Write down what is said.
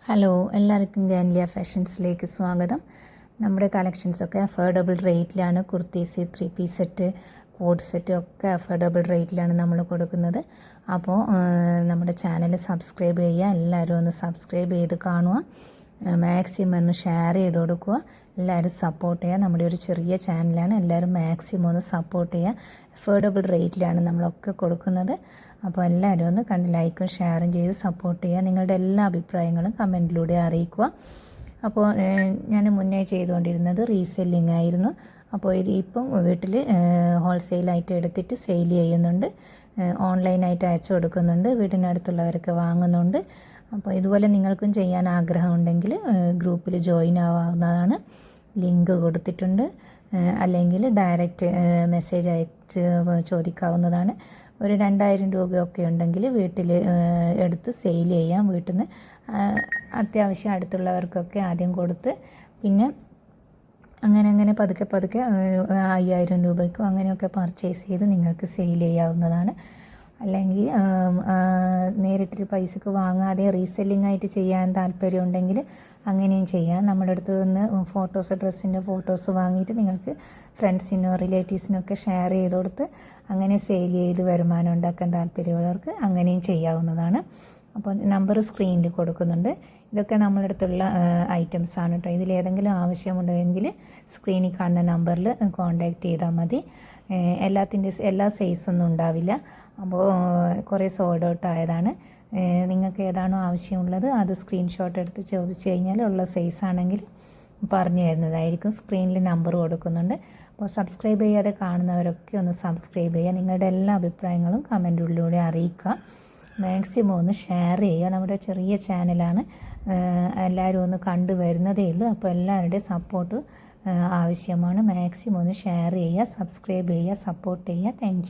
Hello, എല്ലാവർക്കും ഗാൻലിയ ഫാഷൻസിലേക്ക് സ്വാഗതം. നമ്മുടെ കളക്ഷൻസൊക്കെ അഫോർഡബിൾ റേറ്റിലാണ്. Kurtis, 3 piece set, co-ord set ഒക്കെ അഫോർഡബിൾ റേറ്റിലാണ് നമ്മൾ കൊടുക്കുന്നത്. അപ്പോൾ നമ്മുടെ ചാനൽ സബ്സ്ക്രൈബ് ചെയ്യുക. എല്ലാവരും ഒന്ന് സബ്സ്ക്രൈബ് ചെയ്ത് കാണുക. മാക്സിമം ഒന്ന് ഷെയർ ചെയ്ത് കൊടുക്കുക. എല്ലാവരും സപ്പോർട്ട് ചെയ്യുക. നമ്മുടെ ഒരു ചെറിയ ചാനലാണ്. എല്ലാവരും മാക്സിമം ഒന്ന് സപ്പോർട്ട് ചെയ്യുക. അഫോർഡബിൾ റേറ്റിലാണ് നമ്മളൊക്കെ കൊടുക്കുന്നത്. അപ്പോൾ എല്ലാവരും ഒന്ന് കണ്ട് ലൈക്കും ഷെയറും ചെയ്ത് സപ്പോർട്ട് ചെയ്യുക. നിങ്ങളുടെ എല്ലാ അഭിപ്രായങ്ങളും കമൻറ്റിലൂടെ അറിയിക്കുക. അപ്പോൾ ഞാൻ മുന്നേ ചെയ്തുകൊണ്ടിരുന്നത് റീസെല്ലിംഗ് ആയിരുന്നു. അപ്പോൾ ഇപ്പം വീട്ടിൽ ഹോൾസെയിലായിട്ട് എടുത്തിട്ട് സെയിൽ ചെയ്യുന്നുണ്ട്. ഓൺലൈനായിട്ട് അയച്ചു കൊടുക്കുന്നുണ്ട്. വീടിനടുത്തുള്ളവരൊക്കെ വാങ്ങുന്നുണ്ട്. അപ്പോൾ ഇതുപോലെ നിങ്ങൾക്കും ചെയ്യാൻ ആഗ്രഹമുണ്ടെങ്കിൽ ഗ്രൂപ്പിൽ ജോയിൻ ആവാവുന്നതാണ്. ലിങ്ക് കൊടുത്തിട്ടുണ്ട്. അല്ലെങ്കിൽ ഡയറക്റ്റ് മെസ്സേജ് അയച്ച് ചോദിക്കാവുന്നതാണ്. ഒരു 2000 രൂപയൊക്കെ ഉണ്ടെങ്കിൽ വീട്ടിൽ എടുത്ത് സെയിൽ ചെയ്യാം. വീട്ടിൽ നിന്ന് അത്യാവശ്യം അടുത്തുള്ളവർക്കൊക്കെ ആദ്യം കൊടുത്ത് പിന്നെ അങ്ങനെ പതുക്കെ 5000 രൂപയ്ക്കും അങ്ങനെയൊക്കെ പർച്ചേസ് ചെയ്ത് നിങ്ങൾക്ക് സെയിൽ ചെയ്യാവുന്നതാണ്. അല്ലെങ്കിൽ നേരിട്ടൊരു പൈസക്ക് വാങ്ങാതെ റീസെല്ലിംഗ് ആയിട്ട് ചെയ്യാൻ താല്പര്യമുണ്ടെങ്കിൽ അങ്ങനെയും ചെയ്യാം. നമ്മുടെ അടുത്ത് നിന്ന് ഡ്രസ്സിൻ്റെ ഫോട്ടോസ് വാങ്ങിയിട്ട് നിങ്ങൾക്ക് ഫ്രണ്ട്സിനോ റിലേറ്റീവ്സിനൊക്കെ ഷെയർ ചെയ്ത് കൊടുത്ത് അങ്ങനെ സെയിൽ ചെയ്ത് വരുമാനം ഉണ്ടാക്കാൻ താല്പര്യമുള്ളവർക്ക് അങ്ങനെയും ചെയ്യാവുന്നതാണ്. അപ്പോൾ നമ്പർ സ്ക്രീനിൽ കൊടുക്കുന്നുണ്ട്. ഇതൊക്കെ നമ്മുടെ അടുത്തുള്ള ഐറ്റംസാണ് കേട്ടോ. ഇതിലേതെങ്കിലും ആവശ്യമുണ്ടെങ്കിൽ സ്ക്രീനിൽ കാണുന്ന നമ്പറിൽ കോൺടാക്റ്റ് ചെയ്താൽ മതി. എല്ലാ സൈസൊന്നും ഉണ്ടാവില്ല. അപ്പോൾ കുറേ സോൾഡ് ഔട്ട് ആയതാണ്. നിങ്ങൾക്ക് ഏതാണോ ആവശ്യമുള്ളത് അത് സ്ക്രീൻഷോട്ട് എടുത്ത് ചോദിച്ചു കഴിഞ്ഞാൽ ഉള്ള സൈസാണെങ്കിൽ പറഞ്ഞു തരുന്നതായിരിക്കും. സ്ക്രീനിൽ നമ്പർ കൊടുക്കുന്നുണ്ട്. അപ്പോൾ സബ്സ്ക്രൈബ് ചെയ്യാതെ കാണുന്നവരൊക്കെ ഒന്ന് സബ്സ്ക്രൈബ് ചെയ്യുക. നിങ്ങളുടെ എല്ലാ അഭിപ്രായങ്ങളും കമൻറ്റിലൂടെ അറിയിക്കുക. മാക്സിമം ഒന്ന് ഷെയർ ചെയ്യുക. നമ്മുടെ ചെറിയ ചാനലാണ്. എല്ലാവരും ഒന്ന് കണ്ടുവരുന്നതേ ഉള്ളൂ. അപ്പോൾ എല്ലാവരുടെയും സപ്പോർട്ട് ആവശ്യമാണ്. മാക്സിമം ഒന്ന് ഷെയർ ചെയ്യുക, സബ്സ്ക്രൈബ് ചെയ്യുക, സപ്പോർട്ട് ചെയ്യുക. താങ്ക്